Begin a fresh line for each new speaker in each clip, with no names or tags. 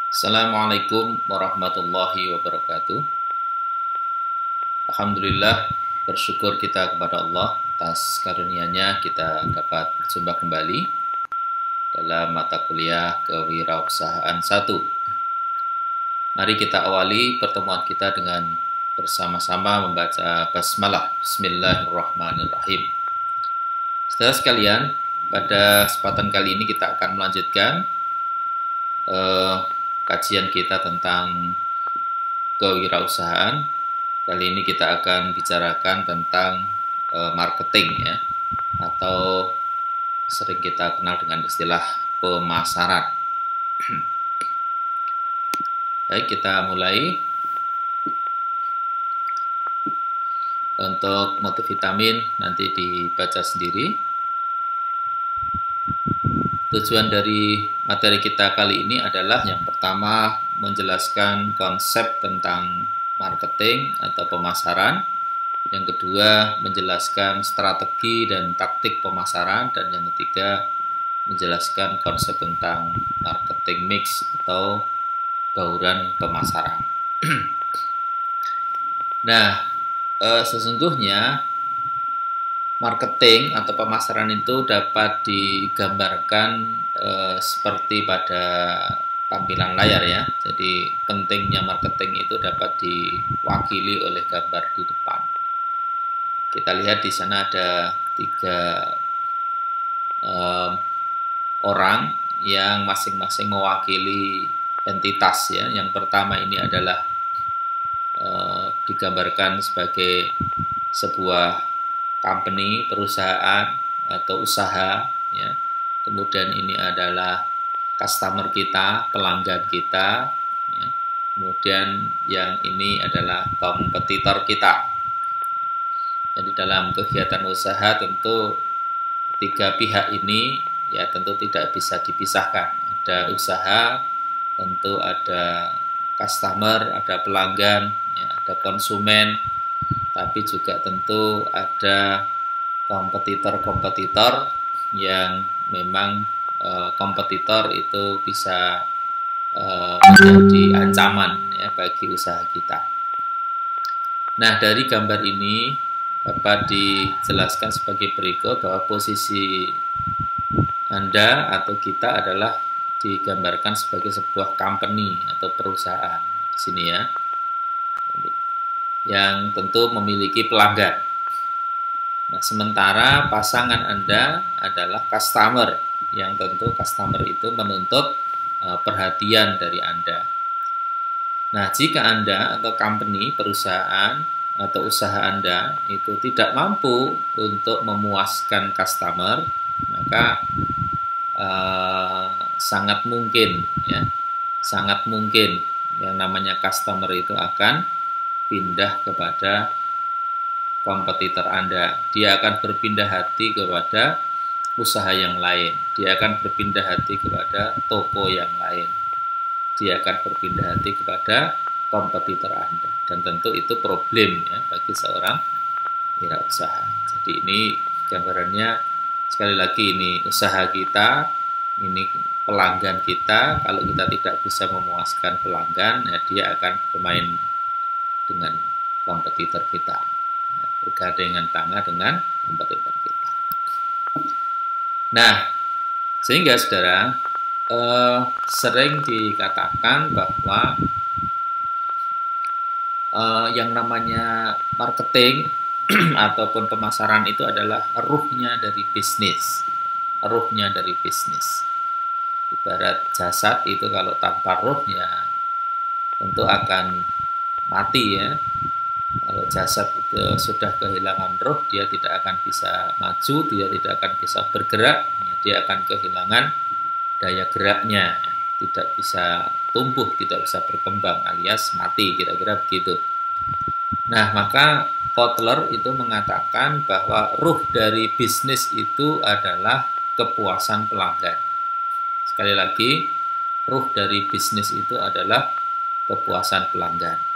Assalamualaikum warahmatullahi wabarakatuh. Alhamdulillah, bersyukur kita kepada Allah atas karunia-Nya kita dapat berjumpa kembali dalam mata kuliah Kewirausahaan 1. Mari kita awali pertemuan kita dengan bersama-sama membaca basmalah. Bismillahirrahmanirrahim. Saudara sekalian, pada kesempatan kali ini kita akan melanjutkan kajian kita tentang kewirausahaan. Kali ini kita akan bicarakan tentang marketing ya, atau sering kita kenal dengan istilah pemasaran. Baik, kita mulai. Untuk multivitamin nanti dibaca sendiri. Tujuan dari materi kita kali ini adalah yang pertama menjelaskan konsep tentang marketing atau pemasaran, yang kedua menjelaskan strategi dan taktik pemasaran, dan yang ketiga menjelaskan konsep tentang marketing mix atau bauran pemasaran. Nah, sesungguhnya marketing atau pemasaran itu dapat digambarkan seperti pada tampilan layar ya. Jadi pentingnya marketing itu dapat diwakili oleh gambar di depan. Kita lihat di sana ada 3 orang yang masing-masing mewakili entitas ya. Yang pertama ini adalah digambarkan sebagai sebuah company, perusahaan atau usaha ya. Kemudian ini adalah customer kita, pelanggan kita ya. Kemudian yang ini adalah kompetitor kita. Jadi dalam kegiatan usaha tentu 3 pihak ini ya tentu tidak bisa dipisahkan. Ada usaha, tentu ada customer, ada pelanggan ya, ada konsumen, tapi juga tentu ada kompetitor-kompetitor yang memang kompetitor itu bisa menjadi ancaman ya bagi usaha kita. Nah, dari gambar ini dapat dijelaskan sebagai berikut bahwa posisi Anda atau kita adalah digambarkan sebagai sebuah company atau perusahaan di sini ya, yang tentu memiliki pelanggan. Nah, sementara pasangan Anda adalah customer, yang tentu customer itu menuntut perhatian dari Anda. Nah, jika Anda atau company, perusahaan atau usaha Anda itu tidak mampu untuk memuaskan customer, maka sangat mungkin ya, sangat mungkin yang namanya customer itu akan pindah kepada kompetitor Anda. Dia akan berpindah hati kepada usaha yang lain. Dia akan berpindah hati kepada toko yang lain. Dia akan berpindah hati kepada kompetitor Anda. Dan tentu itu problem ya bagi seorang wirausaha. Jadi ini gambarannya, sekali lagi ini usaha kita, ini pelanggan kita. Kalau kita tidak bisa memuaskan pelanggan, ya dia akan bermain dengan kompetitor kita, bergandengan tangan dengan kompetitor kita. Nah, sehingga saudara sering dikatakan bahwa yang namanya marketing ataupun pemasaran itu adalah ruhnya dari bisnis, ruhnya dari bisnis. Ibarat jasad itu kalau tanpa ruh ya tentu akan mati ya. Kalau jasad itu sudah kehilangan roh, dia tidak akan bisa maju, dia tidak akan bisa bergerak, ya, dia akan kehilangan daya geraknya, ya. Tidak bisa tumbuh, tidak bisa berkembang, alias mati, kira-kira begitu. Nah, maka Kotler itu mengatakan bahwa ruh dari bisnis itu adalah kepuasan pelanggan. Sekali lagi, ruh dari bisnis itu adalah kepuasan pelanggan.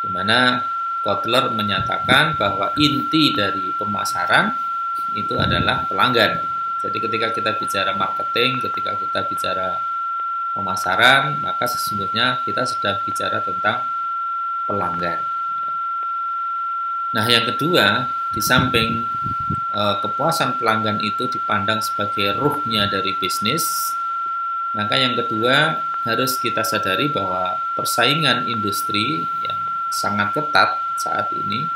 Di mana Kotler menyatakan bahwa inti dari pemasaran itu adalah pelanggan. Jadi ketika kita bicara marketing, ketika kita bicara pemasaran, maka sesungguhnya kita sudah bicara tentang pelanggan. Nah, yang kedua, di samping kepuasan pelanggan itu dipandang sebagai ruhnya dari bisnis, maka yang kedua harus kita sadari bahwa persaingan industri yang sangat ketat saat ini,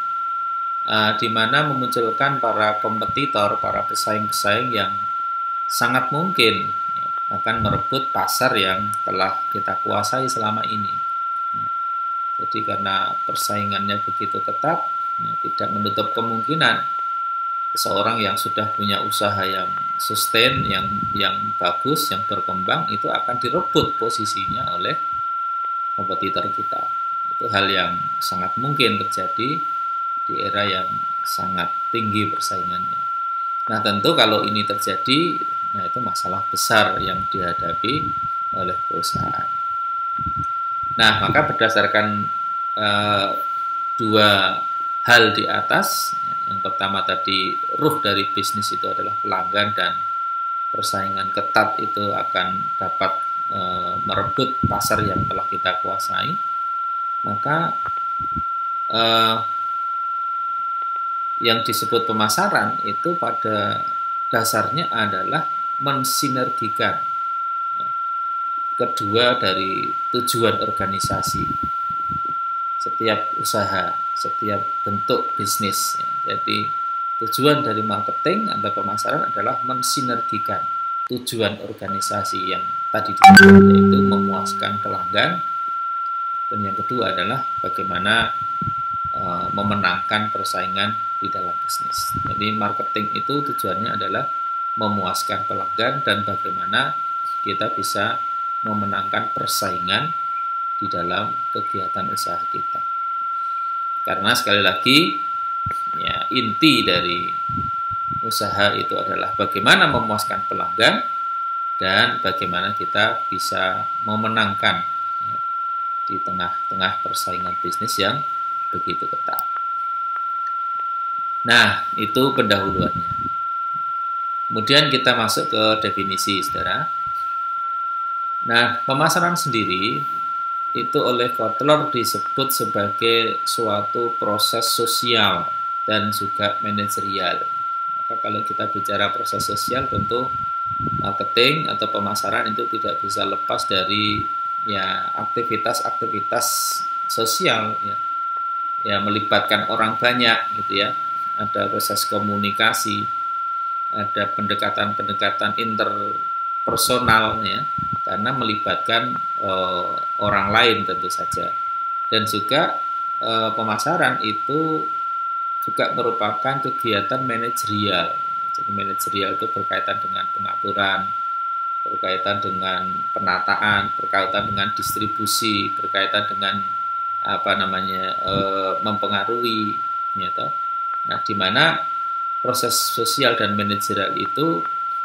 di mana memunculkan para kompetitor, para pesaing-pesaing yang sangat mungkin akan merebut pasar yang telah kita kuasai selama ini. Jadi karena persaingannya begitu ketat, tidak menutup kemungkinan seseorang yang sudah punya usaha yang sustain, yang bagus, yang berkembang, itu akan direbut posisinya oleh kompetitor kita. Itu hal yang sangat mungkin terjadi di era yang sangat tinggi persaingannya. Nah, tentu kalau ini terjadi, nah itu masalah besar yang dihadapi oleh perusahaan. Nah, maka berdasarkan dua hal di atas, yang pertama tadi ruh dari bisnis itu adalah pelanggan, dan persaingan ketat itu akan dapat merebut pasar yang telah kita kuasai, maka yang disebut pemasaran itu pada dasarnya adalah mensinergikan kedua dari tujuan organisasi. Setiap usaha, setiap bentuk bisnis. Jadi tujuan dari marketing atau pemasaran adalah mensinergikan tujuan organisasi yang tadi disebut, yaitu memuaskan pelanggan, dan yang kedua adalah bagaimana memenangkan persaingan di dalam bisnis. Jadi marketing itu tujuannya adalah memuaskan pelanggan dan bagaimana kita bisa memenangkan persaingan di dalam kegiatan usaha kita. Karena sekali lagi, ya, inti dari usaha itu adalah bagaimana memuaskan pelanggan dan bagaimana kita bisa memenangkan, ya, di tengah-tengah persaingan bisnis yang begitu ketat. Nah, itu pendahuluannya. Kemudian kita masuk ke definisi, saudara. Nah, pemasaran sendiri itu oleh Kotler disebut sebagai suatu proses sosial dan juga manajerial. Maka kalau kita bicara proses sosial, tentu marketing atau pemasaran itu tidak bisa lepas dari, ya, aktivitas-aktivitas sosial, ya melibatkan orang banyak gitu ya. Ada proses komunikasi, ada pendekatan-pendekatan interpersonal, ya, karena melibatkan orang lain tentu saja. Dan juga pemasaran itu juga merupakan kegiatan manajerial. Jadi manajerial itu berkaitan dengan pengaturan, berkaitan dengan penataan, berkaitan dengan distribusi, berkaitan dengan mempengaruhi, ya toh. Nah, di mana proses sosial dan manajerial itu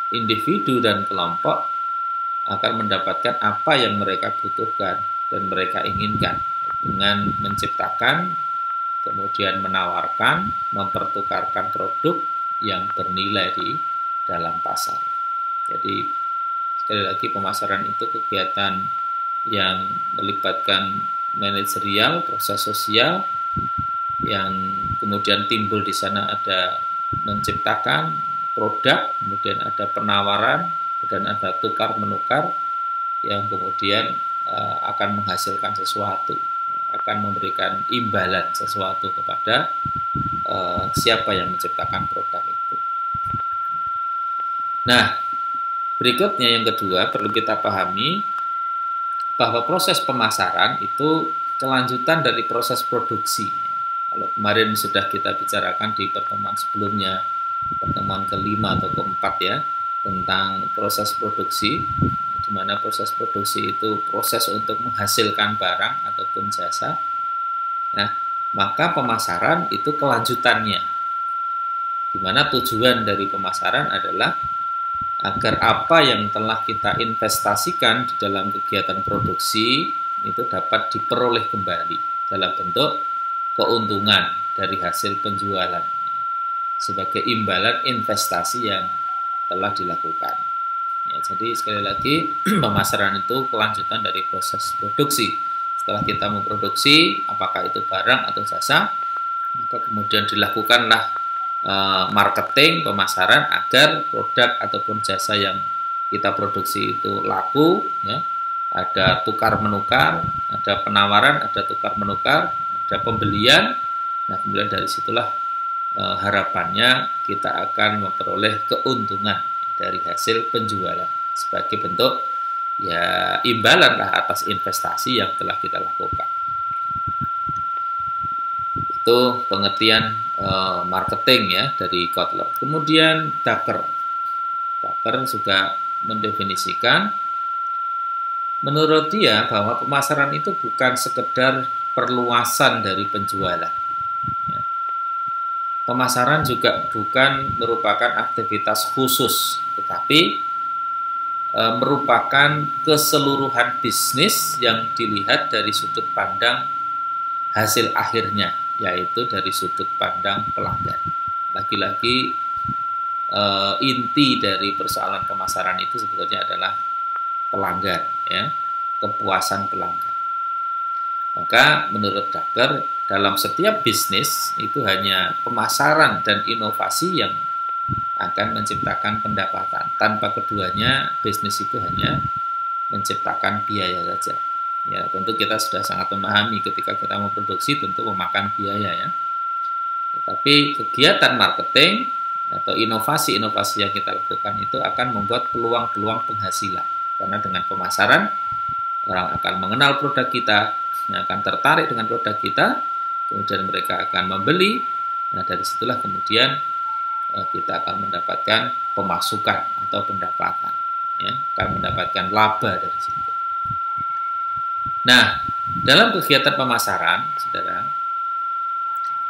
individu dan kelompok akan mendapatkan apa yang mereka butuhkan dan mereka inginkan dengan menciptakan, kemudian menawarkan, mempertukarkan produk yang bernilai di dalam pasar. Jadi sekali lagi, pemasaran itu kegiatan yang melibatkan manajerial, proses sosial, yang kemudian timbul di sana ada menciptakan produk, kemudian ada penawaran, dan ada tukar-menukar yang kemudian akan menghasilkan sesuatu, akan memberikan imbalan sesuatu kepada siapa yang menciptakan produk itu. Nah, berikutnya yang kedua perlu kita pahami bahwa proses pemasaran itu kelanjutan dari proses produksi. Kalau kemarin sudah kita bicarakan di pertemuan sebelumnya, pertemuan kelima atau keempat, ya, tentang proses produksi, di mana proses produksi itu proses untuk menghasilkan barang ataupun jasa. Nah, maka pemasaran itu kelanjutannya, di mana tujuan dari pemasaran adalah agar apa yang telah kita investasikan di dalam kegiatan produksi itu dapat diperoleh kembali dalam bentuk keuntungan dari hasil penjualan sebagai imbalan investasi yang telah dilakukan. Ya, jadi sekali lagi pemasaran itu kelanjutan dari proses produksi. Setelah kita memproduksi, apakah itu barang atau jasa, maka kemudian dilakukanlah marketing, pemasaran agar produk ataupun jasa yang kita produksi itu laku, ya. Ada tukar menukar, ada penawaran, ada tukar menukar, ada pembelian. Nah, kemudian dari situlah harapannya kita akan memperoleh keuntungan dari hasil penjualan sebagai bentuk ya imbalan lah atas investasi yang telah kita lakukan. Itu pengertian marketing ya dari Kotler. Kemudian Tucker juga mendefinisikan, menurut dia bahwa pemasaran itu bukan sekedar perluasan dari penjualan. Ya. Pemasaran juga bukan merupakan aktivitas khusus, tetapi merupakan keseluruhan bisnis yang dilihat dari sudut pandang hasil akhirnya, yaitu dari sudut pandang pelanggan. Lagi-lagi inti dari persoalan pemasaran itu sebetulnya adalah pelanggan, ya, kepuasan pelanggan. Maka menurut Tucker, dalam setiap bisnis itu hanya pemasaran dan inovasi yang akan menciptakan pendapatan. Tanpa keduanya, bisnis itu hanya menciptakan biaya saja. Ya, tentu kita sudah sangat memahami ketika kita memproduksi tentu memakan biaya ya. Tetapi kegiatan marketing atau inovasi-inovasi yang kita lakukan itu akan membuat peluang-peluang penghasilan. Karena dengan pemasaran, orang akan mengenal produk kita, yang akan tertarik dengan produk kita, kemudian mereka akan membeli. Nah, dari situlah kemudian kita akan mendapatkan pemasukan atau pendapatan, ya, akan mendapatkan laba dari situ. Nah, dalam kegiatan pemasaran, saudara,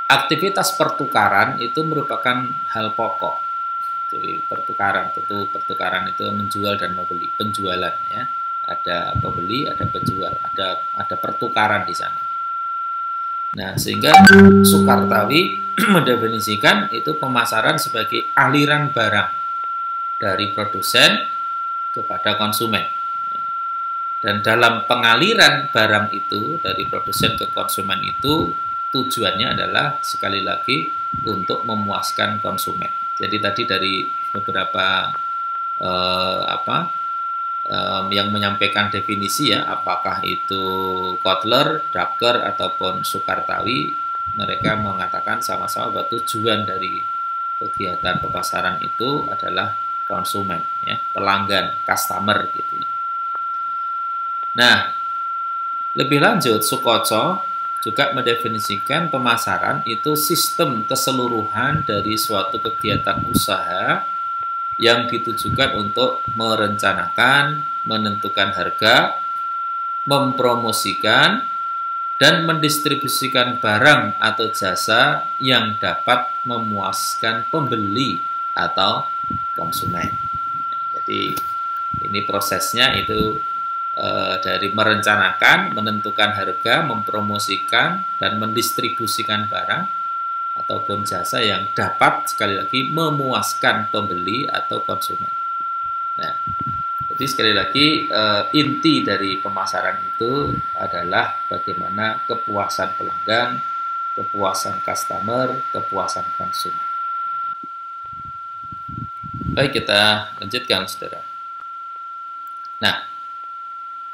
aktivitas pertukaran itu merupakan hal pokok. Jadi pertukaran itu menjual dan membeli, penjualan, ya, ada pembeli, ada penjual, ada pertukaran di sana. Nah, sehingga Sukartawi mendefinisikan itu pemasaran sebagai aliran barang dari produsen kepada konsumen. Dan dalam pengaliran barang itu dari produsen ke konsumen itu tujuannya adalah sekali lagi untuk memuaskan konsumen. Jadi tadi dari beberapa yang menyampaikan definisi ya, apakah itu Kotler, Tucker ataupun Sukartawi, mereka mengatakan sama-sama bahwa tujuan dari kegiatan pemasaran itu adalah konsumen, ya, pelanggan, customer gitu. Nah, lebih lanjut Sukoco juga mendefinisikan pemasaran itu sistem keseluruhan dari suatu kegiatan usaha yang ditujukan untuk merencanakan, menentukan harga, mempromosikan, dan mendistribusikan barang atau jasa yang dapat memuaskan pembeli atau konsumen. Jadi ini prosesnya itu dari merencanakan, menentukan harga, mempromosikan, dan mendistribusikan barang ataupun jasa yang dapat sekali lagi memuaskan pembeli atau konsumen. Nah, jadi sekali lagi inti dari pemasaran itu adalah bagaimana kepuasan pelanggan, kepuasan customer, kepuasan konsumen. Baik, kita lanjutkan, saudara. Nah,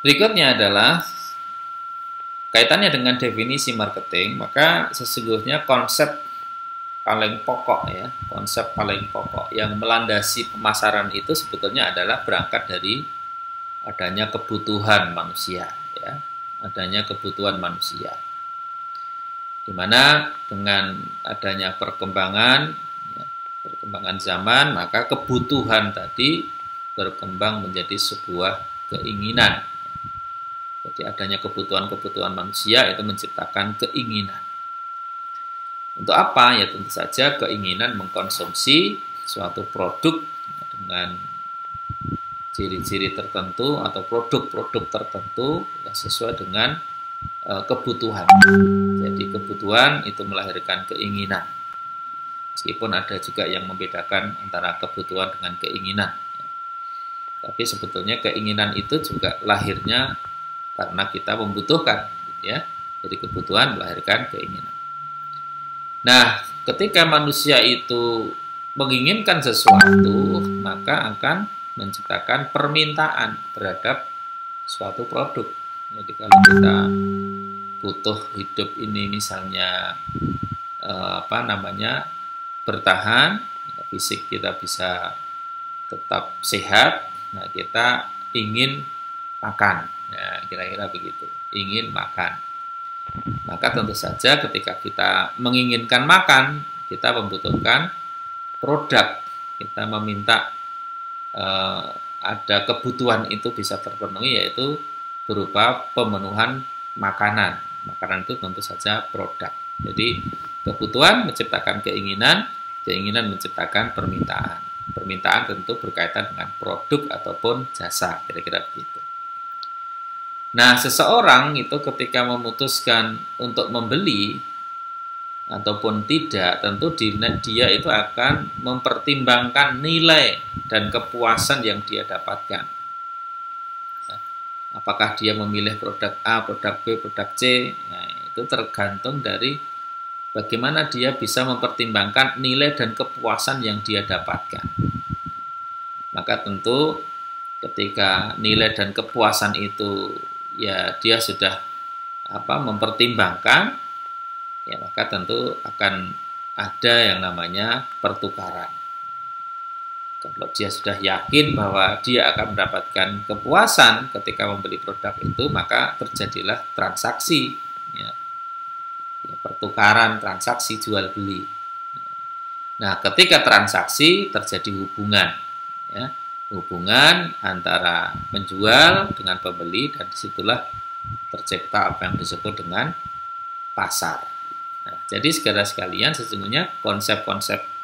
berikutnya adalah kaitannya dengan definisi marketing, maka sesungguhnya konsep paling pokok ya, konsep paling pokok yang melandasi pemasaran itu sebetulnya adalah berangkat dari adanya kebutuhan manusia ya, adanya kebutuhan manusia. Di mana dengan adanya perkembangan zaman, maka kebutuhan tadi berkembang menjadi sebuah keinginan. Jadi adanya kebutuhan-kebutuhan manusia itu menciptakan keinginan. Untuk apa? Ya tentu saja keinginan mengkonsumsi suatu produk dengan ciri-ciri tertentu atau produk-produk tertentu yang sesuai dengan kebutuhan. Jadi kebutuhan itu melahirkan keinginan. Meskipun ada juga yang membedakan antara kebutuhan dengan keinginan. Tapi sebetulnya keinginan itu juga lahirnya karena kita membutuhkan, gitu ya. Jadi kebutuhan melahirkan keinginan. Nah, ketika manusia itu menginginkan sesuatu, maka akan menciptakan permintaan terhadap suatu produk. Jadi kalau kita butuh hidup ini misalnya bertahan, fisik kita bisa tetap sehat, nah kita ingin makan, nah kira-kira begitu, ingin makan. Maka tentu saja ketika kita menginginkan makan, kita membutuhkan produk, kita meminta ada kebutuhan itu bisa terpenuhi, yaitu berupa pemenuhan makanan. Makanan itu tentu saja produk. Jadi kebutuhan menciptakan keinginan, keinginan menciptakan permintaan. Permintaan tentu berkaitan dengan produk ataupun jasa, kira-kira begitu. Nah, seseorang itu ketika memutuskan untuk membeli ataupun tidak, tentu dia itu akan mempertimbangkan nilai dan kepuasan yang dia dapatkan. Apakah dia memilih produk A, produk B, produk C, nah, itu tergantung dari bagaimana dia bisa mempertimbangkan nilai dan kepuasan yang dia dapatkan. Maka tentu ketika nilai dan kepuasan itu ya dia sudah mempertimbangkan, ya maka tentu akan ada yang namanya pertukaran. Kalau dia sudah yakin bahwa dia akan mendapatkan kepuasan ketika membeli produk itu, maka terjadilah transaksi, ya, pertukaran, transaksi jual beli. Nah, ketika transaksi terjadi hubungan, ya, hubungan antara penjual dengan pembeli, dan disitulah tercipta apa yang disebut dengan pasar. Nah, jadi sekalian sesungguhnya konsep-konsep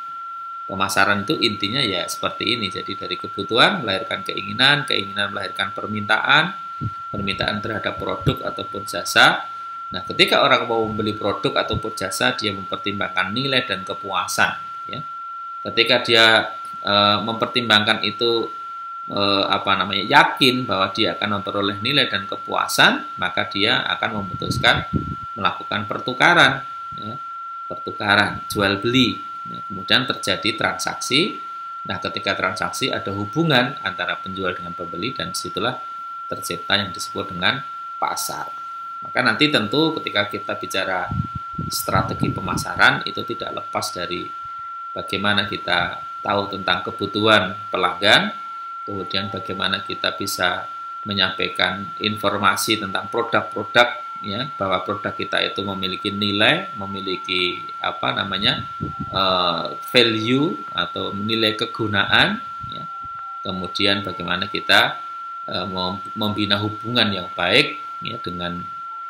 pemasaran itu intinya ya seperti ini. Jadi dari kebutuhan melahirkan keinginan, keinginan melahirkan permintaan, permintaan terhadap produk ataupun jasa. Nah, ketika orang mau membeli produk ataupun jasa, dia mempertimbangkan nilai dan kepuasan. Ya. Ketika dia mempertimbangkan itu yakin bahwa dia akan memperoleh nilai dan kepuasan, maka dia akan memutuskan melakukan pertukaran, ya, pertukaran jual beli. Nah, kemudian terjadi transaksi. Nah, ketika transaksi ada hubungan antara penjual dengan pembeli, dan disitulah tercipta yang disebut dengan pasar. Maka nanti tentu ketika kita bicara strategi pemasaran itu tidak lepas dari bagaimana kita tahu tentang kebutuhan pelanggan, kemudian bagaimana kita bisa menyampaikan informasi tentang produk-produk, ya, bahwa produk kita itu memiliki nilai, memiliki value atau nilai kegunaan, ya. Kemudian bagaimana kita membina hubungan yang baik, ya, dengan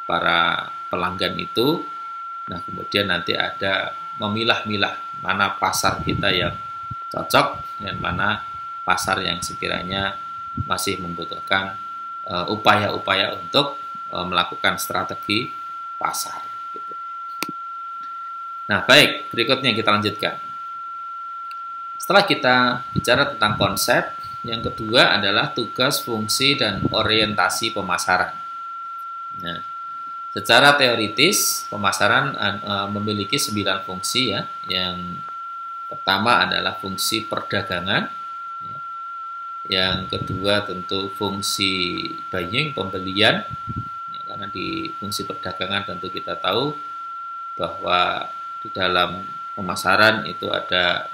para pelanggan itu. Nah, kemudian nanti ada memilah-milah mana pasar kita yang cocok dan mana pasar yang sekiranya masih membutuhkan upaya-upaya untuk melakukan strategi pasar. Gitu. Nah, baik, berikutnya kita lanjutkan. Setelah kita bicara tentang konsep, yang kedua adalah tugas, fungsi, dan orientasi pemasaran. Nah, secara teoritis, pemasaran memiliki 9 fungsi, ya. Yang pertama adalah fungsi perdagangan. Ya. Yang kedua tentu fungsi buying, pembelian. Ya, karena di fungsi perdagangan tentu kita tahu bahwa di dalam pemasaran itu ada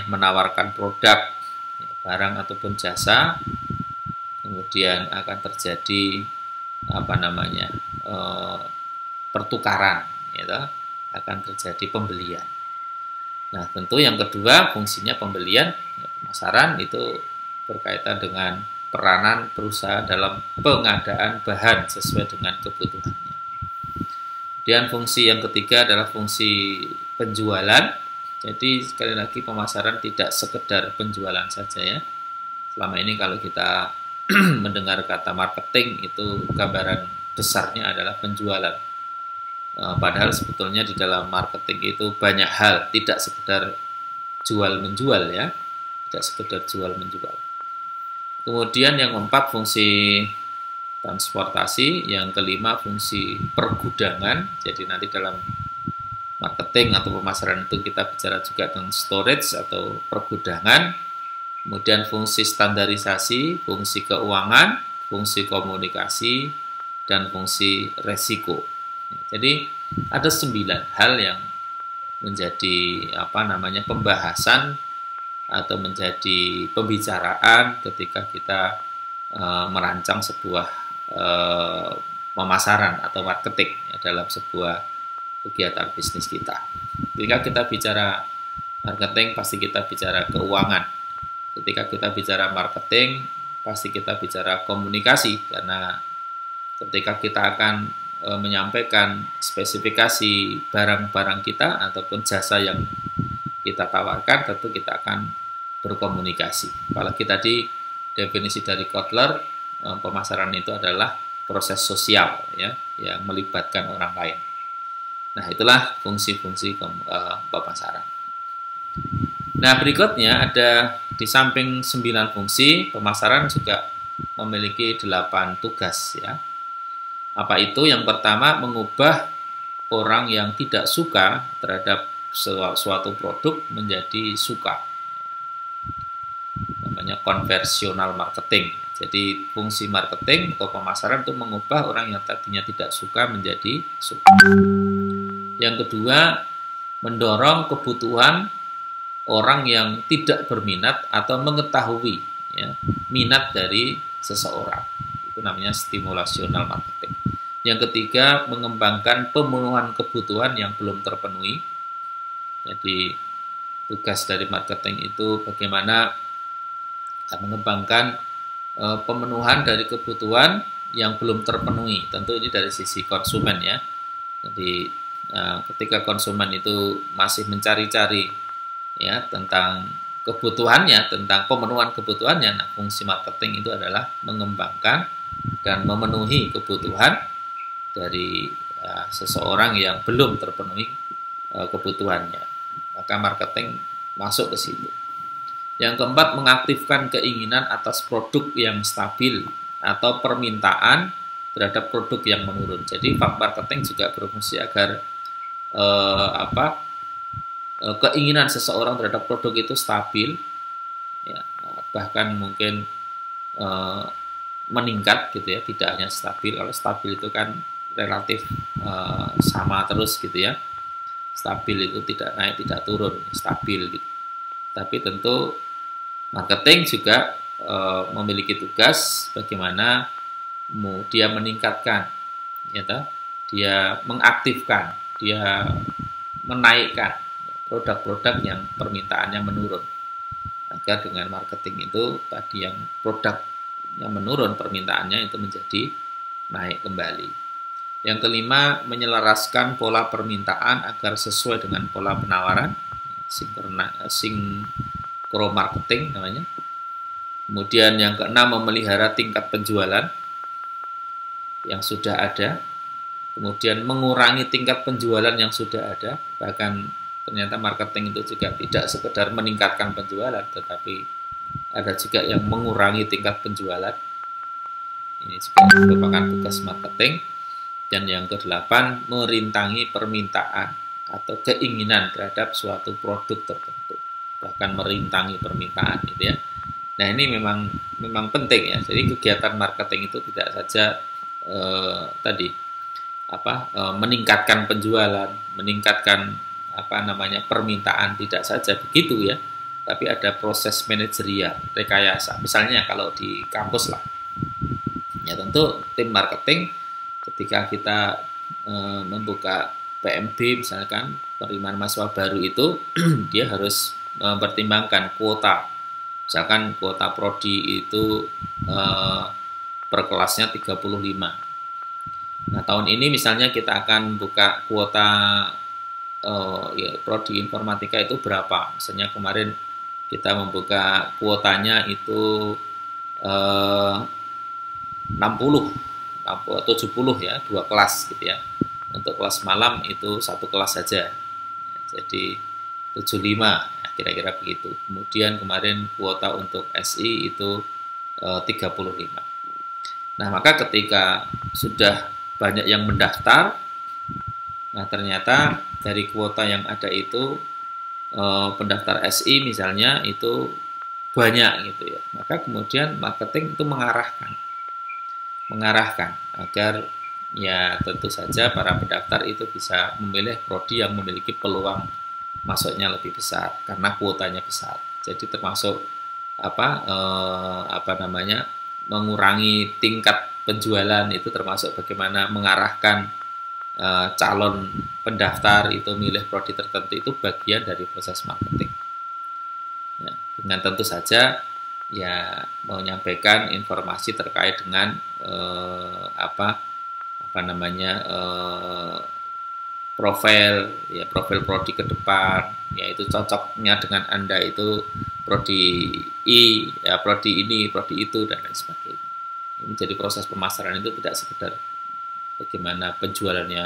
menawarkan produk, ya, barang ataupun jasa, kemudian akan terjadi pertukaran, gitu, akan terjadi pembelian. Nah, tentu yang kedua fungsinya pembelian, ya, pemasaran itu berkaitan dengan peranan perusahaan dalam pengadaan bahan sesuai dengan kebutuhannya. Dan fungsi yang ketiga adalah fungsi penjualan. Jadi sekali lagi pemasaran tidak sekedar penjualan saja, ya. Selama ini kalau kita mendengar kata marketing itu gambaran besarnya adalah penjualan. Padahal sebetulnya di dalam marketing itu banyak hal, tidak sekedar jual menjual, ya. Di tidak sekedar jual menjual. Kemudian yang keempat fungsi transportasi, yang kelima fungsi pergudangan. Jadi nanti dalam marketing atau pemasaran itu kita bicara juga tentang storage atau pergudangan. Kemudian fungsi standarisasi, fungsi keuangan, fungsi komunikasi, dan fungsi resiko. Jadi ada 9 hal yang menjadi pembahasan atau menjadi pembicaraan ketika kita merancang sebuah pemasaran atau marketing dalam sebuah kegiatan bisnis kita. Ketika kita bicara marketing, pasti kita bicara keuangan. Ketika kita bicara marketing, pasti kita bicara komunikasi, karena ketika kita akan menyampaikan spesifikasi barang-barang kita ataupun jasa yang kita tawarkan, tentu kita akan berkomunikasi. Apalagi tadi definisi dari Kotler, pemasaran itu adalah proses sosial ya, yang melibatkan orang lain. Nah, itulah fungsi-fungsi pemasaran. Nah, berikutnya ada di samping 9 fungsi, pemasaran juga memiliki 8 tugas ya. Apa itu? Yang pertama, mengubah orang yang tidak suka terhadap suatu produk menjadi suka. Namanya konversional marketing. Jadi fungsi marketing atau pemasaran itu mengubah orang yang tadinya tidak suka menjadi suka. Yang kedua, mendorong kebutuhan orang yang tidak berminat atau mengetahui ya, minat dari seseorang. Itu namanya stimulasional marketing. Yang ketiga, mengembangkan pemenuhan kebutuhan yang belum terpenuhi. Jadi tugas dari marketing itu bagaimana mengembangkan pemenuhan dari kebutuhan yang belum terpenuhi. Tentu ini dari sisi konsumen ya. Jadi ketika konsumen itu masih mencari-cari ya tentang kebutuhannya, tentang pemenuhan kebutuhannya, nah fungsi marketing itu adalah mengembangkan dan memenuhi kebutuhan dari seseorang yang belum terpenuhi kebutuhannya. Maka marketing masuk ke situ. Yang keempat, mengaktifkan keinginan atas produk yang stabil atau permintaan terhadap produk yang menurun. Jadi marketing juga berfungsi agar keinginan seseorang terhadap produk itu stabil, ya, bahkan mungkin meningkat gitu ya, tidak hanya stabil. Kalau stabil itu kan relatif sama terus gitu ya. Stabil itu tidak naik, tidak turun, stabil gitu. Tapi tentu marketing juga memiliki tugas bagaimana dia meningkatkan, ya, dia mengaktifkan, dia menaikkan produk-produk yang permintaannya menurun. Agar dengan marketing itu tadi yang produknya menurun permintaannya itu menjadi naik kembali. Yang kelima, menyelaraskan pola permintaan agar sesuai dengan pola penawaran, sinkro marketing namanya. Kemudian yang keenam, memelihara tingkat penjualan yang sudah ada. Kemudian mengurangi tingkat penjualan yang sudah ada. Bahkan ternyata marketing itu juga tidak sekedar meningkatkan penjualan, tetapi ada juga yang mengurangi tingkat penjualan. Ini juga merupakan tugas marketing. Dan yang kedelapan, merintangi permintaan atau keinginan terhadap suatu produk tertentu. Bahkan merintangi permintaan gitu ya. Nah, ini memang penting ya. Jadi kegiatan marketing itu tidak saja meningkatkan penjualan, meningkatkan permintaan, tidak saja begitu ya. Tapi ada proses manajerial, rekayasa. Misalnya kalau di kampus lah. Ya tentu tim marketing ketika kita membuka PMB misalkan penerimaan mahasiswa baru itu dia harus mempertimbangkan kuota. Misalkan kuota prodi itu per kelasnya 35. Nah, tahun ini misalnya kita akan buka kuota prodi informatika itu berapa? Misalnya kemarin kita membuka kuotanya itu 60 atau 70 ya, 2 kelas gitu ya. Untuk kelas malam itu 1 kelas saja. Jadi 75. kira-kira begitu. Kemudian kemarin kuota untuk SI itu 35. Nah, maka ketika sudah banyak yang mendaftar, nah ternyata dari kuota yang ada itu pendaftar SI misalnya itu banyak gitu ya. Maka kemudian marketing itu mengarahkan agar ya tentu saja para pendaftar itu bisa memilih prodi yang memiliki peluang masuknya lebih besar karena kuotanya besar. Jadi termasuk mengurangi tingkat penjualan itu termasuk bagaimana mengarahkan calon pendaftar itu milih prodi tertentu itu bagian dari proses marketing. Ya, dengan tentu saja ya menyampaikan informasi terkait dengan profil prodi ke depan, yaitu cocoknya dengan Anda itu prodi prodi ini, prodi itu dan lain sebagainya. Ini jadi proses pemasaran itu tidak sekedar bagaimana penjualannya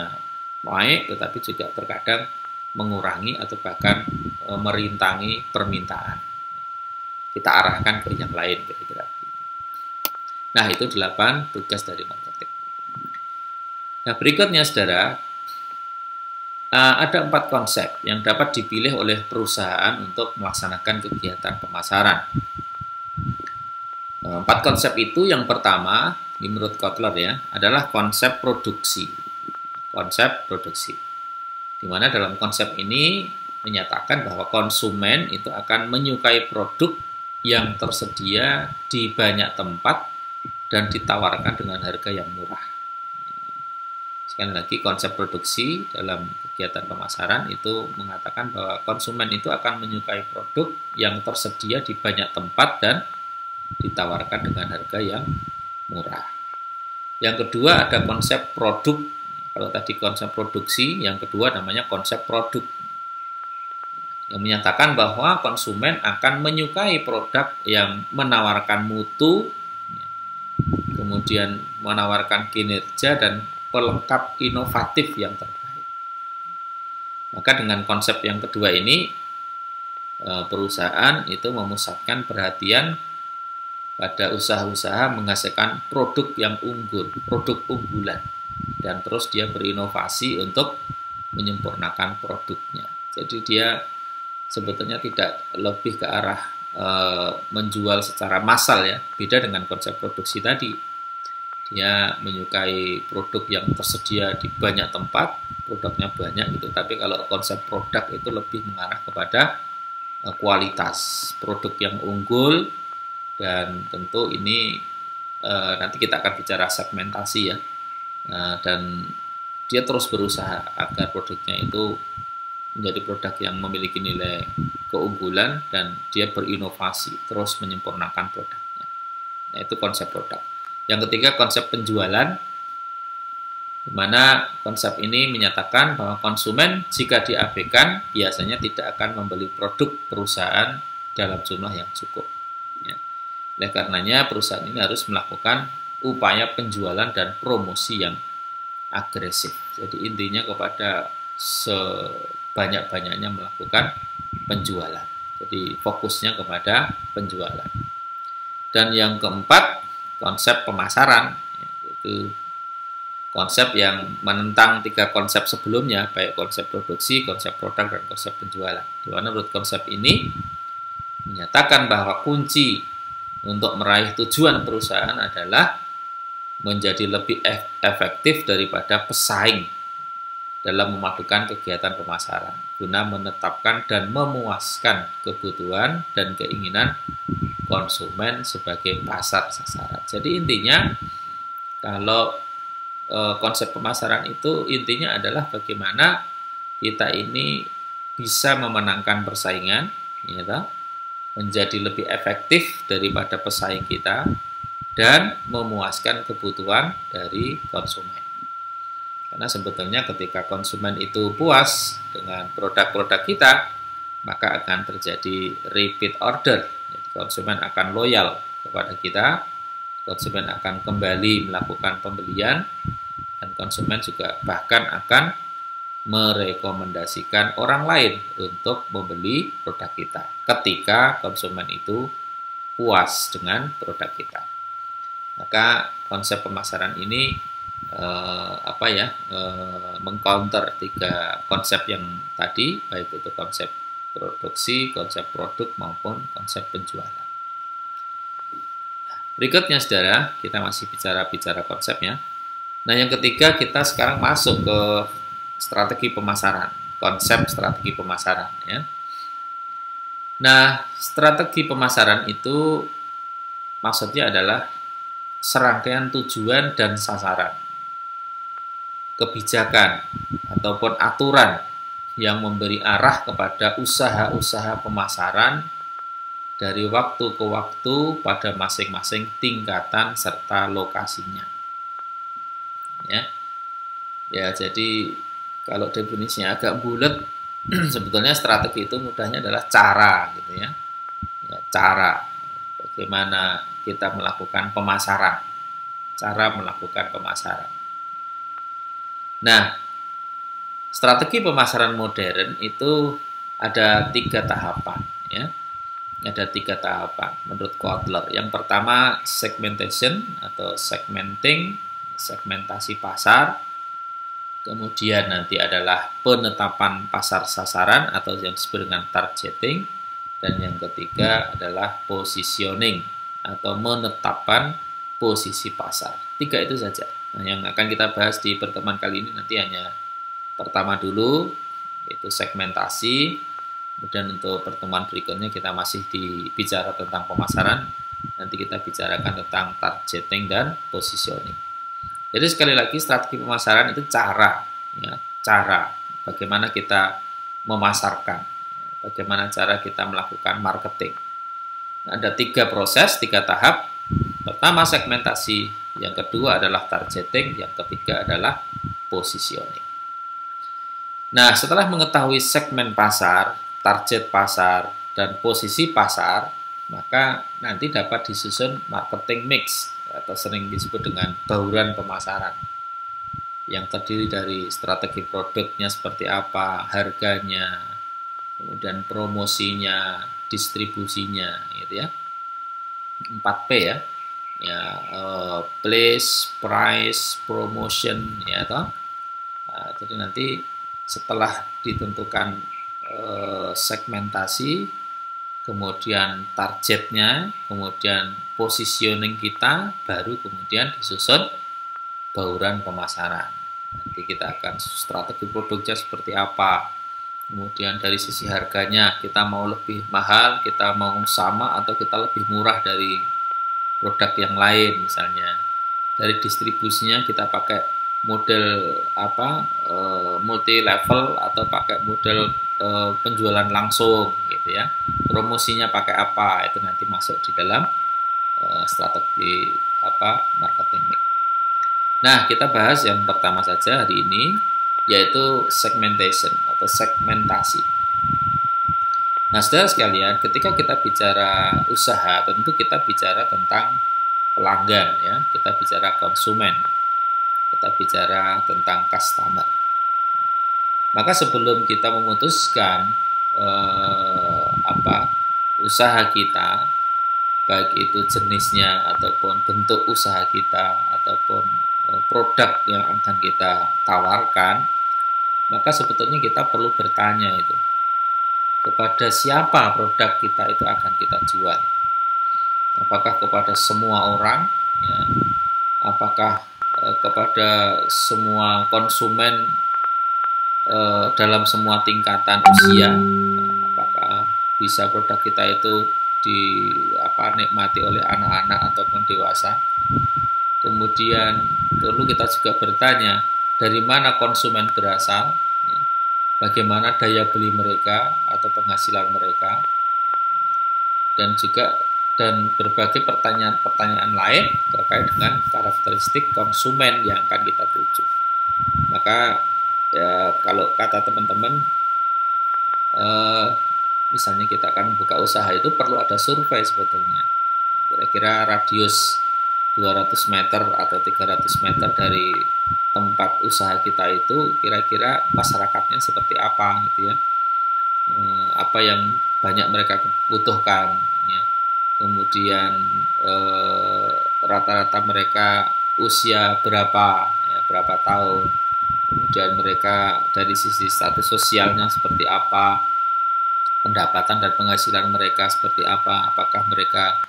naik, tetapi juga terkadang mengurangi atau bahkan merintangi permintaan. Kita arahkan ke yang lain kira-kira. Nah, itu 8 tugas dari marketing. Nah, berikutnya saudara, ada 4 konsep yang dapat dipilih oleh perusahaan untuk melaksanakan kegiatan pemasaran. 4 konsep itu yang pertama, menurut Kotler ya, adalah konsep produksi. Konsep produksi. Di mana dalam konsep ini menyatakan bahwa konsumen itu akan menyukai produk yang tersedia di banyak tempat dan ditawarkan dengan harga yang murah. Sekali lagi, konsep produksi dalam kegiatan pemasaran itu mengatakan bahwa konsumen itu akan menyukai produk yang tersedia di banyak tempat dan ditawarkan dengan harga yang murah. Yang kedua ada konsep produk. Kalau tadi konsep produksi, yang kedua namanya konsep produk. Yang menyatakan bahwa konsumen akan menyukai produk yang menawarkan mutu, kemudian menawarkan kinerja dan pelengkap inovatif yang terbaik. Maka dengan konsep yang kedua ini, perusahaan itu memusatkan perhatian pada usaha-usaha menghasilkan produk yang unggul, produk unggulan, dan terus dia berinovasi untuk menyempurnakan produknya. Jadi dia sebetulnya tidak lebih ke arah menjual secara massal ya, beda dengan konsep produksi tadi. Dia menyukai produk yang tersedia di banyak tempat, produknya banyak gitu. Tapi kalau konsep produk itu lebih mengarah kepada kualitas produk yang unggul, dan tentu ini nanti kita akan bicara segmentasi ya. Dan dia terus berusaha agar produknya itu menjadi produk yang memiliki nilai keunggulan dan dia berinovasi, terus menyempurnakan produknya. Nah, itu konsep produk. Yang ketiga, konsep penjualan, di mana konsep ini menyatakan bahwa konsumen jika diabaikan biasanya tidak akan membeli produk perusahaan dalam jumlah yang cukup. Ya. Oleh karenanya perusahaan ini harus melakukan upaya penjualan dan promosi yang agresif. Jadi intinya kepada sebanyak-banyaknya melakukan penjualan. Jadi fokusnya kepada penjualan. Dan yang keempat, konsep pemasaran, yaitu konsep yang menentang 3 konsep sebelumnya, baik konsep produksi, konsep produk, dan konsep penjualan. Di mana menurut konsep ini menyatakan bahwa kunci untuk meraih tujuan perusahaan adalah menjadi lebih efektif daripada pesaing dalam memadukan kegiatan pemasaran guna menetapkan dan memuaskan kebutuhan dan keinginan konsumen sebagai pasar sasaran. Jadi intinya kalau konsep pemasaran itu intinya adalah bagaimana kita ini bisa memenangkan persaingan, ya, menjadi lebih efektif daripada pesaing kita dan memuaskan kebutuhan dari konsumen. Karena sebetulnya ketika konsumen itu puas dengan produk-produk kita, maka akan terjadi repeat order. Jadi konsumen akan loyal kepada kita, konsumen akan kembali melakukan pembelian, dan konsumen juga bahkan akan merekomendasikan orang lain untuk membeli produk kita ketika konsumen itu puas dengan produk kita. Maka konsep pemasaran ini mengcounter 3 konsep yang tadi, baik itu konsep produksi, konsep produk maupun konsep penjualan. Berikutnya saudara, kita masih bicara konsepnya. Nah, yang ketiga kita sekarang masuk ke strategi pemasaran, konsep strategi pemasaran ya. Nah, strategi pemasaran itu maksudnya adalah serangkaian tujuan dan sasaran, kebijakan ataupun aturan yang memberi arah kepada usaha-usaha pemasaran dari waktu ke waktu pada masing-masing tingkatan serta lokasinya. Ya, jadi kalau definisinya agak bulat, sebetulnya strategi itu mudahnya adalah cara, gitu ya. Cara bagaimana kita melakukan pemasaran, cara melakukan pemasaran. Nah, strategi pemasaran modern itu ada 3 tahapan, ya. Ada 3 tahapan menurut Kotler. Yang pertama segmentation atau segmenting, segmentasi pasar. Kemudian nanti adalah penetapan pasar sasaran atau yang disebut dengan targeting. Dan yang ketiga adalah positioning atau menetapkan posisi pasar. 3 itu saja. Nah, yang akan kita bahas di pertemuan kali ini nanti hanya pertama dulu, yaitu segmentasi. Kemudian untuk pertemuan berikutnya kita masih bicara tentang pemasaran. Nanti kita bicarakan tentang targeting dan positioning. Jadi sekali lagi strategi pemasaran itu cara, ya, cara bagaimana kita memasarkan, bagaimana cara kita melakukan marketing. Nah, ada 3 proses, 3 tahap. Pertama segmentasi, yang kedua adalah targeting, yang ketiga adalah positioning. Nah, setelah mengetahui segmen pasar, target pasar, dan posisi pasar, maka nanti dapat disusun marketing mix atau sering disebut dengan bauran pemasaran yang terdiri dari strategi produknya seperti apa, harganya, kemudian promosinya, distribusinya, gitu ya. 4P ya. Place, price, promotion, ya toh. Nah, jadi nanti setelah ditentukan segmentasi, kemudian targetnya, kemudian positioning kita, baru kemudian disusun bauran pemasaran. Nanti kita akan strategi produknya seperti apa, kemudian dari sisi harganya kita mau lebih mahal, kita mau sama, atau kita lebih murah dari produk yang lain misalnya. Dari distribusinya kita pakai model multi level atau pakai model penjualan langsung, gitu ya. Promosinya pakai apa, itu nanti masuk di dalam strategi marketing. Nah, kita bahas yang pertama saja hari ini, yaitu segmentation atau segmentasi. Nah, saudara sekalian, ketika kita bicara usaha, tentu kita bicara tentang pelanggan, ya. Kita bicara konsumen, kita bicara tentang customer. Maka sebelum kita memutuskan usaha kita, baik itu jenisnya ataupun bentuk usaha kita ataupun produk yang akan kita tawarkan, maka sebetulnya kita perlu bertanya itu, kepada siapa produk kita itu akan kita jual. Apakah kepada semua orang, ya? Apakah kepada semua konsumen dalam semua tingkatan usia? Apakah bisa produk kita itu nikmati oleh anak-anak ataupun dewasa? Kemudian perlu kita juga bertanya, dari mana konsumen berasal, ya? Bagaimana daya beli mereka atau penghasilan mereka, dan berbagai pertanyaan lain terkait dengan karakteristik konsumen yang akan kita tuju. Maka ya, kalau kata teman-teman, misalnya kita akan buka usaha, itu perlu ada survei sebetulnya. Kira-kira radius 200 meter atau 300 meter dari tempat usaha kita itu kira-kira masyarakatnya seperti apa gitu ya, apa yang banyak mereka butuhkan ya. Kemudian rata-rata mereka usia berapa ya, berapa tahun, kemudian mereka dari sisi status sosialnya seperti apa, pendapatan dan penghasilan mereka seperti apa, apakah mereka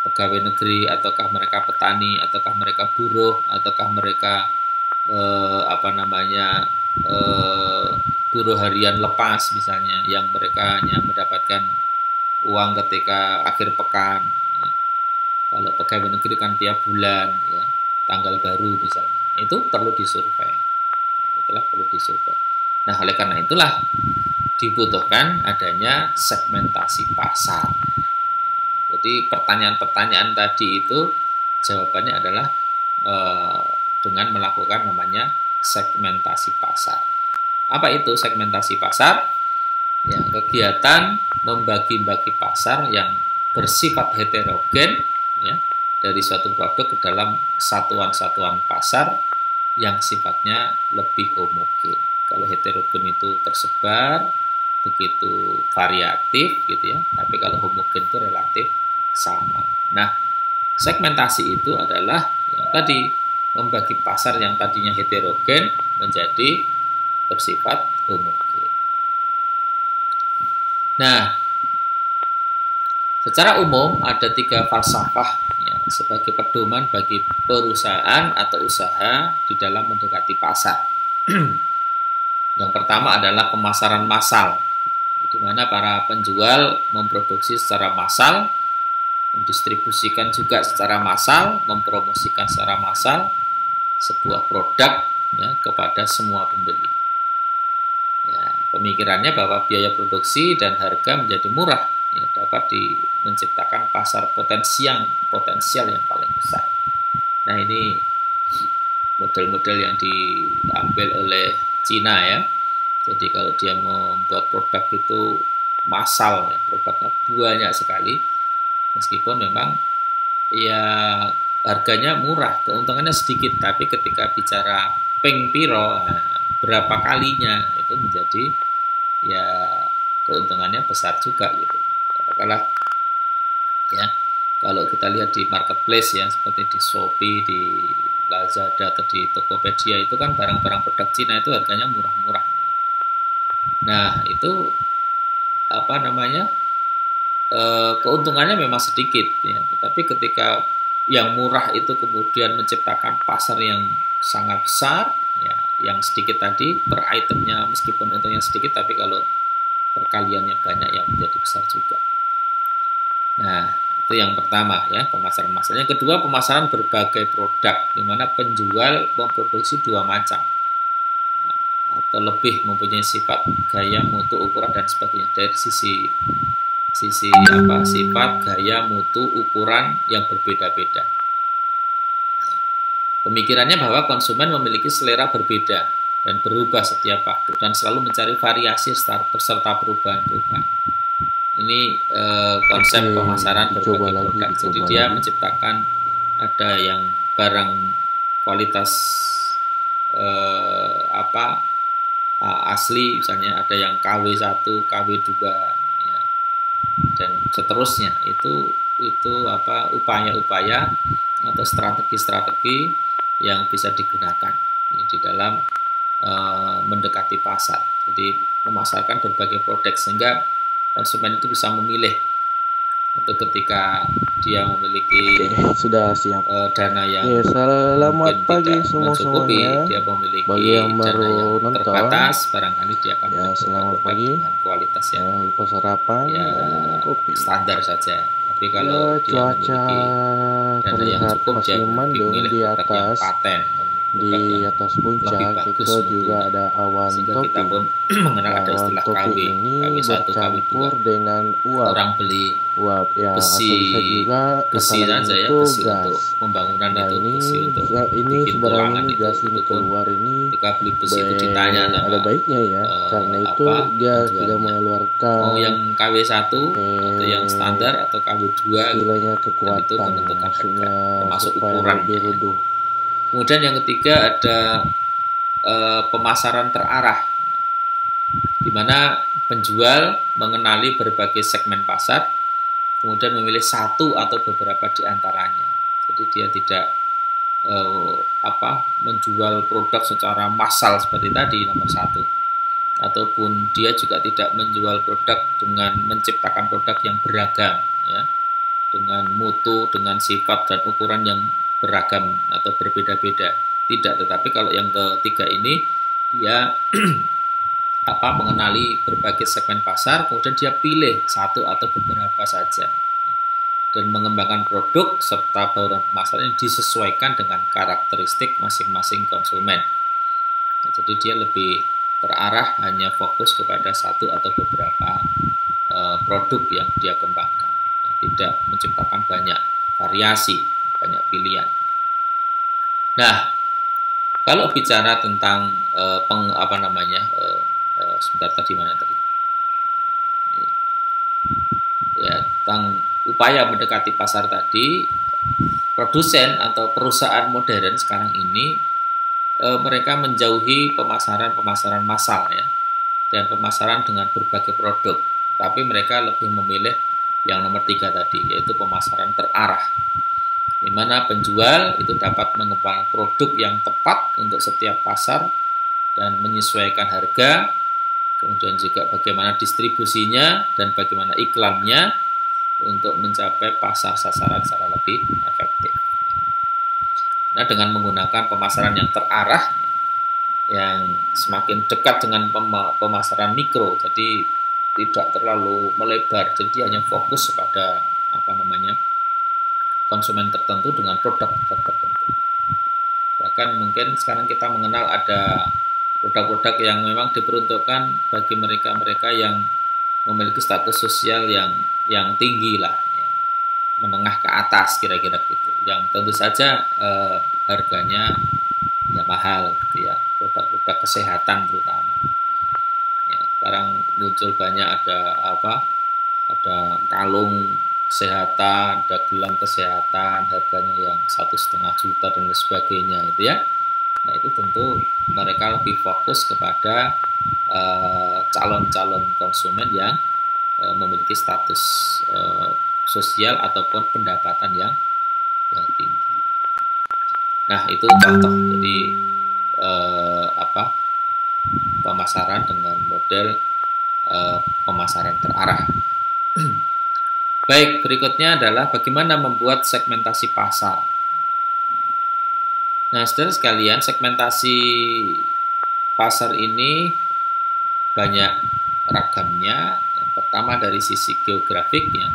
pegawai negeri ataukah mereka petani ataukah mereka buruh ataukah mereka apa namanya buruh harian lepas misalnya, yang mereka hanya mendapatkan uang ketika akhir pekan ya. Kalau pegawai negeri kan tiap bulan ya, tanggal baru misalnya, itu perlu disurvei, itulah perlu disurvei. Nah, oleh karena itulah dibutuhkan adanya segmentasi pasar. Jadi pertanyaan-pertanyaan tadi itu jawabannya adalah dengan melakukan namanya segmentasi pasar. Apa itu segmentasi pasar? Ya, kegiatan membagi-bagi pasar yang bersifat heterogen ya, dari suatu produk ke dalam satuan-satuan pasar yang sifatnya lebih homogen. Kalau heterogen itu tersebar, begitu variatif gitu ya, tapi kalau homogen itu relatif sama. Nah, segmentasi itu adalah ya, tadi membagi pasar yang tadinya heterogen menjadi bersifat homogen. Nah, secara umum ada 3 falsafah ya, sebagai pedoman bagi perusahaan atau usaha di dalam mendekati pasar. Yang pertama adalah pemasaran massal, di mana para penjual memproduksi secara massal, mendistribusikan juga secara massal, mempromosikan secara massal sebuah produk ya, kepada semua pembeli. Ya, pemikirannya bahwa biaya produksi dan harga menjadi murah ya, dapat menciptakan pasar potensial yang paling besar. Nah, ini model-model yang diambil oleh Cina ya. Jadi kalau dia membuat produk itu massal ya, produknya banyak sekali, meskipun memang ya harganya murah, keuntungannya sedikit, tapi ketika bicara ping piro, nah, berapa kalinya itu menjadi ya keuntungannya besar juga gitu. Katakanlah ya, kalau kita lihat di marketplace ya, seperti di Shopee, di Lazada atau di Tokopedia, itu kan barang-barang produk Cina itu harganya murah-murah. Nah, itu apa namanya? Keuntungannya memang sedikit ya, tetapi ketika yang murah itu kemudian menciptakan pasar yang sangat besar ya, yang sedikit tadi per itemnya meskipun untungnya sedikit, tapi kalau perkaliannya banyak yang menjadi besar juga. Nah, itu yang pertama ya, pemasaran massal. Yang kedua, pemasaran berbagai produk, di mana penjual memproduksi 2 macam atau lebih, mempunyai sifat, gaya, mutu, ukuran dan sebagainya. Dari sisi apa, sifat, gaya, mutu, ukuran yang berbeda-beda. Pemikirannya bahwa konsumen memiliki selera berbeda dan berubah setiap waktu dan selalu mencari variasi serta perubahan-perubahan. Ini konsep pemasaran berbagai produk. Jadi dia menciptakan ada yang barang kualitas asli, misalnya ada yang KW1, KW2 ya, dan seterusnya. Itu apa, upaya-upaya atau strategi-strategi yang bisa digunakan ya, di dalam mendekati pasar. Jadi memasarkan berbagai produk sehingga konsumen itu bisa memilih untuk ketika dia memiliki
sudah siap
dana yang
selamat pagi
semuanya. Dia memiliki
bagi yang baru
dana yang
nonton,
terbatas, barangkali dia akan
selamat pagi
dengan kualitas yang
lupa sarapan
ya
kopi
standar saja. Tapi kalau dia
cuaca
memiliki dana yang cukup, dia
mendung
memilih
di atas
paten,
di atas puncak itu juga ada awan
sehingga kita
topi.
pun mengenal ada
Awan
istilah
topi
KW,
ini
KW1,
bercampur
KW2.
dengan uap.
Orang beli
uap ya,
besi,
atau bisa juga
besi saja ya,
itu
besi
gas.
untuk pembangunan,
Nah,
itu
ini
besi untuk
ini
bikin
sebenarnya
tulangan
ini gas ini
pun
keluar ini
ketika beli besi itu ditanya sama
ada baiknya ya, karena itu dia sudah mengeluarkan
mau yang KW1 atau yang standar atau KW2
istilahnya
itu
kekuatan,
menentukan
maksudnya
harga, termasuk
supaya
ukuran.
lebih redup.
Kemudian yang ketiga ada pemasaran terarah, di mana penjual mengenali berbagai segmen pasar, kemudian memilih satu atau beberapa di antaranya. Jadi dia tidak menjual produk secara massal seperti tadi nomor satu, ataupun dia juga tidak menjual produk dengan menciptakan produk yang beragam, ya, dengan mutu, dengan sifat dan ukuran yang beragam atau berbeda-beda. Tidak, tetapi kalau yang ketiga ini dia mengenali berbagai segmen pasar, kemudian dia pilih satu atau beberapa saja dan mengembangkan produk serta bauran pemasaran yang disesuaikan dengan karakteristik masing-masing konsumen. Nah, jadi dia lebih terarah, hanya fokus kepada satu atau beberapa produk yang dia kembangkan, tidak menciptakan banyak variasi, banyak pilihan. Nah, kalau bicara tentang sebentar tadi mana tadi? Ya, tentang upaya mendekati pasar tadi, produsen atau perusahaan modern sekarang ini mereka menjauhi pemasaran massal, ya, dan pemasaran dengan berbagai produk, tapi mereka lebih memilih yang nomor 3 tadi, yaitu pemasaran terarah, di mana penjual itu dapat mengembangkan produk yang tepat untuk setiap pasar dan menyesuaikan harga, kemudian juga bagaimana distribusinya dan bagaimana iklannya untuk mencapai pasar sasaran secara lebih efektif. Nah, dengan menggunakan pemasaran yang terarah, yang semakin dekat dengan pemasaran mikro, jadi tidak terlalu melebar, jadi hanya fokus pada konsumen tertentu dengan produk tertentu. Bahkan mungkin sekarang kita mengenal ada produk-produk yang memang diperuntukkan bagi mereka-mereka yang memiliki status sosial yang tinggi lah, ya, menengah ke atas kira-kira gitu, yang tentu saja harganya ya mahal gitu, ya, produk-produk kesehatan terutama. Ya, sekarang muncul banyak ada kalung kesehatan, ada gelang kesehatan, harganya yang 1,5 juta dan lain sebagainya, itu ya. Nah, itu tentu mereka lebih fokus kepada calon-calon konsumen yang memiliki status sosial ataupun pendapatan yang tinggi. Nah, itu contoh. Jadi pemasaran dengan model pemasaran terarah. Baik, berikutnya adalah bagaimana membuat segmentasi pasar. Nah, saudara sekalian, segmentasi pasar ini banyak ragamnya. Yang pertama dari sisi geografiknya,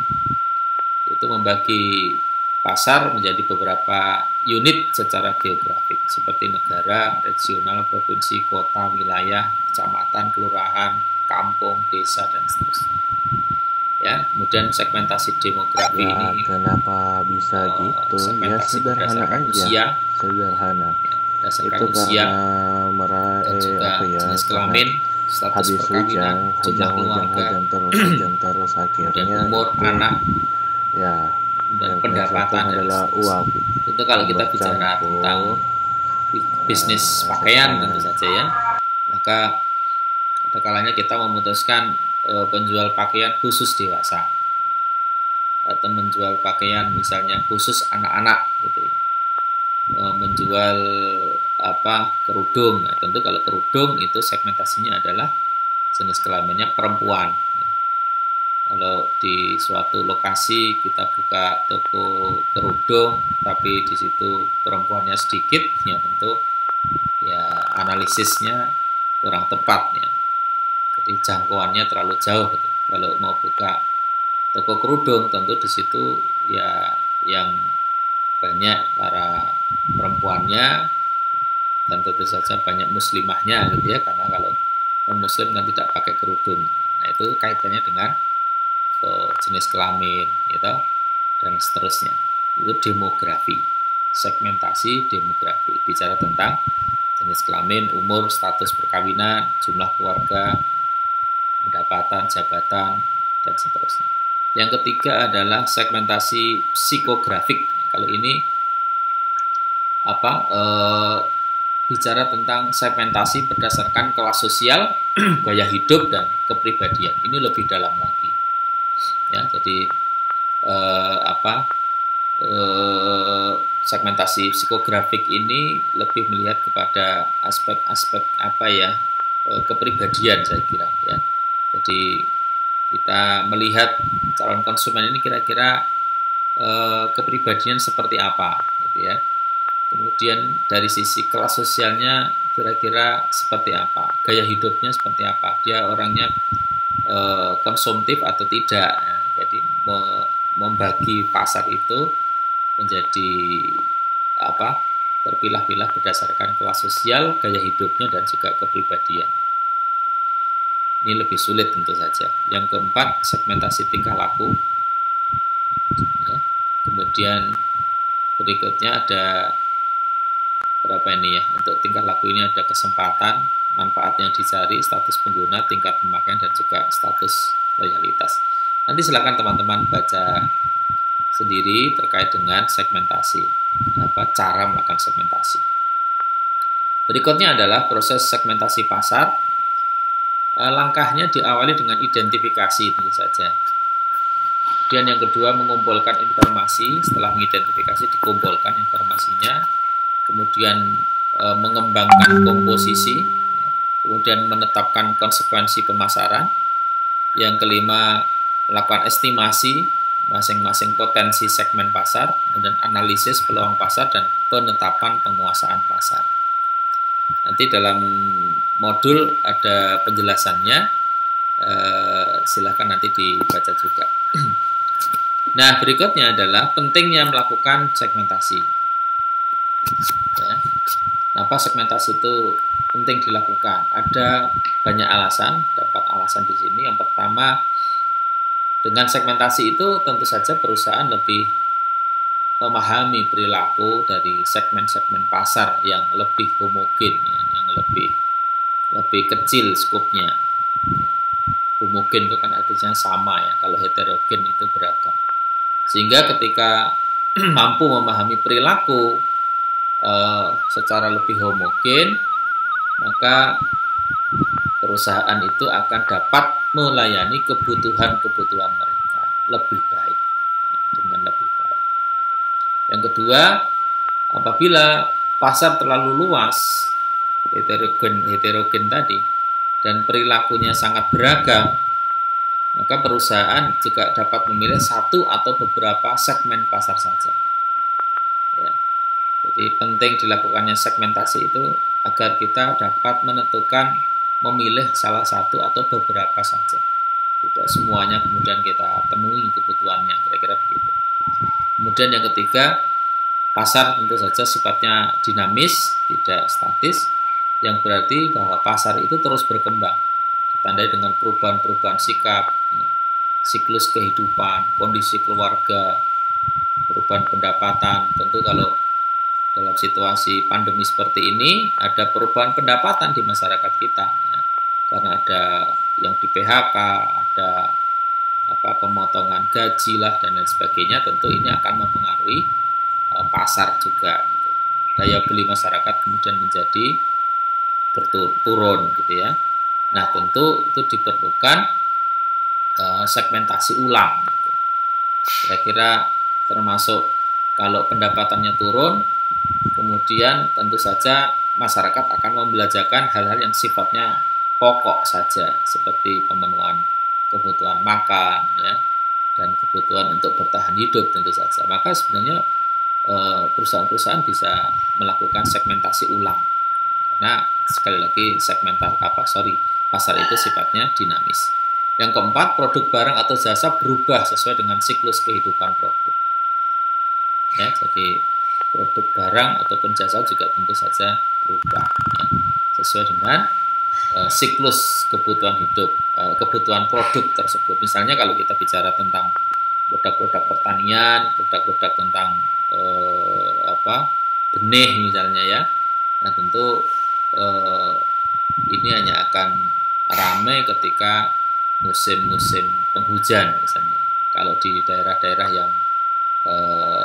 itu membagi pasar menjadi beberapa unit secara geografik, seperti negara, regional, provinsi, kota, wilayah, kecamatan, kelurahan, kampung, desa, dan seterusnya. Ya, kemudian segmentasi demografi
Ya,
ini
kenapa bisa gitu? Ya
segmentasi
sederhana
berdasarkan
aja,
usia,
sederhana.
ya, berdasarkan
Itu
usia,
karena
dan juga jenis
karena
kelamin, status
habis
perkawinan, jumlah keluarga,
hujan terus
kemudian
akhirnya
umur
itu
anak,
ya
dan
yang
pendapatan, dan
adalah
seterusnya.
uang
Tentu kalau kita bicara tentang bisnis pakaian tentu saja, ya, maka ada kalanya kita memutuskan penjual pakaian khusus dewasa atau menjual pakaian misalnya khusus anak-anak gitu, ya. Menjual kerudung. Nah, tentu kalau kerudung itu segmentasinya adalah jenis kelaminnya perempuan. Kalau di suatu lokasi kita buka toko kerudung tapi di situ perempuannya sedikit, ya tentu ya analisisnya kurang tepat, ya. Jadi jangkauannya terlalu jauh gitu. Kalau mau buka toko kerudung tentu di situ ya yang banyak para perempuannya, dan tentu saja banyak muslimahnya gitu, ya, karena kalau non muslim kan tidak pakai kerudung. Nah, itu kaitannya dengan jenis kelamin gitu, dan seterusnya. Itu demografi, segmentasi demografi, bicara tentang jenis kelamin, umur, status perkawinan, jumlah keluarga, pendapatan, jabatan, dan seterusnya. Yang ketiga adalah segmentasi psikografik. Kalau ini bicara tentang segmentasi berdasarkan kelas sosial, gaya hidup, dan kepribadian. Ini lebih dalam lagi. Ya, jadi segmentasi psikografik ini lebih melihat kepada aspek-aspek kepribadian, saya kira ya. Jadi kita melihat calon konsumen ini kira-kira kepribadian seperti apa gitu ya. Kemudian dari sisi kelas sosialnya kira-kira seperti apa, gaya hidupnya seperti apa, dia orangnya konsumtif atau tidak ya. Jadi membagi pasar itu menjadi terpilah-pilah berdasarkan kelas sosial, gaya hidupnya, dan juga kepribadian. Ini lebih sulit tentu saja. Yang keempat, segmentasi tingkah laku ya. Kemudian berikutnya ada berapa ini ya, untuk tingkah laku ini ada kesempatan, manfaat yang dicari, status pengguna, tingkat pemakaian, dan juga status loyalitas. Nanti silakan teman-teman baca sendiri terkait dengan segmentasi, cara melakukan segmentasi. Berikutnya adalah proses segmentasi pasar. Langkahnya diawali dengan identifikasi tentu saja. Kemudian yang kedua mengumpulkan informasi, setelah mengidentifikasi dikumpulkan informasinya, kemudian mengembangkan komposisi, kemudian menetapkan konsekuensi pemasaran. Yang kelima melakukan estimasi masing-masing potensi segmen pasar, kemudian analisis peluang pasar, dan penetapan penguasaan pasar. Nanti dalam modul ada penjelasannya, silahkan nanti dibaca juga. Nah, berikutnya adalah pentingnya melakukan segmentasi. Ya. Kenapa segmentasi itu penting dilakukan? Ada banyak alasan, dapat alasan di sini. Yang pertama, dengan segmentasi itu tentu saja perusahaan lebih memahami perilaku dari segmen-segmen pasar yang lebih homogen, ya, yang lebih kecil skupnya. Homogen itu kan artinya sama ya, kalau heterogen itu beragam. Sehingga ketika mampu memahami perilaku secara lebih homogen, maka perusahaan itu akan dapat melayani kebutuhan-kebutuhan mereka lebih baik, dengan lebih baik. Yang kedua, apabila pasar terlalu luas, heterogen tadi, dan perilakunya sangat beragam, maka perusahaan juga dapat memilih satu atau beberapa segmen pasar saja. Ya. Jadi penting dilakukannya segmentasi itu agar kita dapat menentukan memilih salah satu atau beberapa saja. Tidak semuanya kemudian kita temui kebutuhannya, kira-kira begitu. Kemudian yang ketiga, pasar tentu saja sifatnya dinamis, tidak statis, yang berarti bahwa pasar itu terus berkembang, ditandai dengan perubahan-perubahan sikap, siklus kehidupan, kondisi keluarga, perubahan pendapatan. Tentu kalau dalam situasi pandemi seperti ini, ada perubahan pendapatan di masyarakat kita, ya. Karena ada yang di PHK, ada pemotongan gaji lah dan lain sebagainya, tentu ini akan mempengaruhi pasar juga gitu. Daya beli masyarakat kemudian menjadi turun gitu ya. Nah, tentu itu diperlukan segmentasi ulang gitu. Kira-kira termasuk kalau pendapatannya turun, kemudian tentu saja masyarakat akan membelajarkan hal-hal yang sifatnya pokok saja, seperti pemenuhan kebutuhan makan, ya, dan kebutuhan untuk bertahan hidup tentu saja. Maka sebenarnya perusahaan-perusahaan bisa melakukan segmentasi ulang, karena sekali lagi pasar itu sifatnya dinamis. Yang keempat, produk barang atau jasa berubah sesuai dengan siklus kehidupan produk. Ya, jadi produk barang ataupun jasa juga tentu saja berubah, ya, sesuai dengan siklus kebutuhan hidup, kebutuhan produk tersebut. Misalnya kalau kita bicara tentang produk-produk pertanian, produk-produk tentang benih misalnya ya, nah tentu ini hanya akan ramai ketika musim-musim penghujan misalnya. Kalau di daerah-daerah yang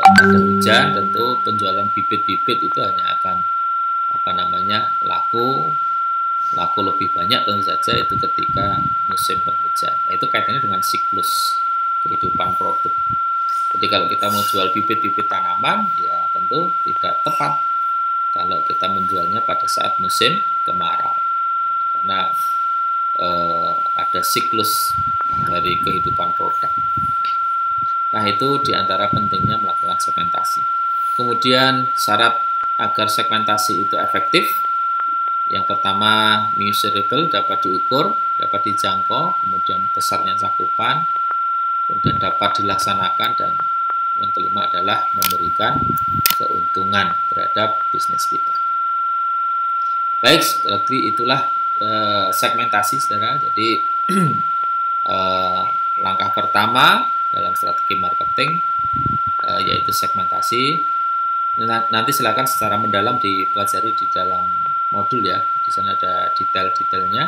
ada hujan, tentu penjualan bibit-bibit itu hanya akan laku lebih banyak tentu saja itu ketika musim penghujan. Nah, itu kaitannya dengan siklus kehidupan produk. Jadi kalau kita mau jual bibit-bibit tanaman, ya tentu tidak tepat kalau kita menjualnya pada saat musim kemarau, karena ada siklus dari kehidupan produk. Nah, itu diantara pentingnya melakukan segmentasi. Kemudian syarat agar segmentasi itu efektif, yang pertama measurable, dapat diukur, dapat dijangkau, kemudian besarnya cakupan, kemudian dapat dilaksanakan, dan yang kelima adalah memberikan keuntungan terhadap bisnis kita. Baik, sekali itulah segmentasi, saudara. Jadi langkah pertama dalam strategi marketing yaitu segmentasi. Nanti silakan secara mendalam dipelajari di dalam modul ya. Di sana ada detail-detailnya.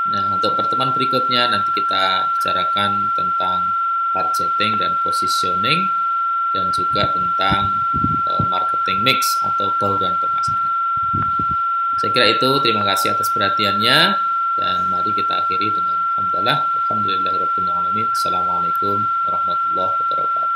Nah, untuk pertemuan berikutnya nanti kita bicarakan tentang targeting dan positioning, dan juga tentang marketing mix atau bauran pemasaran. Saya kira itu. Terima kasih atas perhatiannya, dan mari kita akhiri dengan alhamdulillahirabbil alamin. Assalamualaikum warahmatullahi wabarakatuh.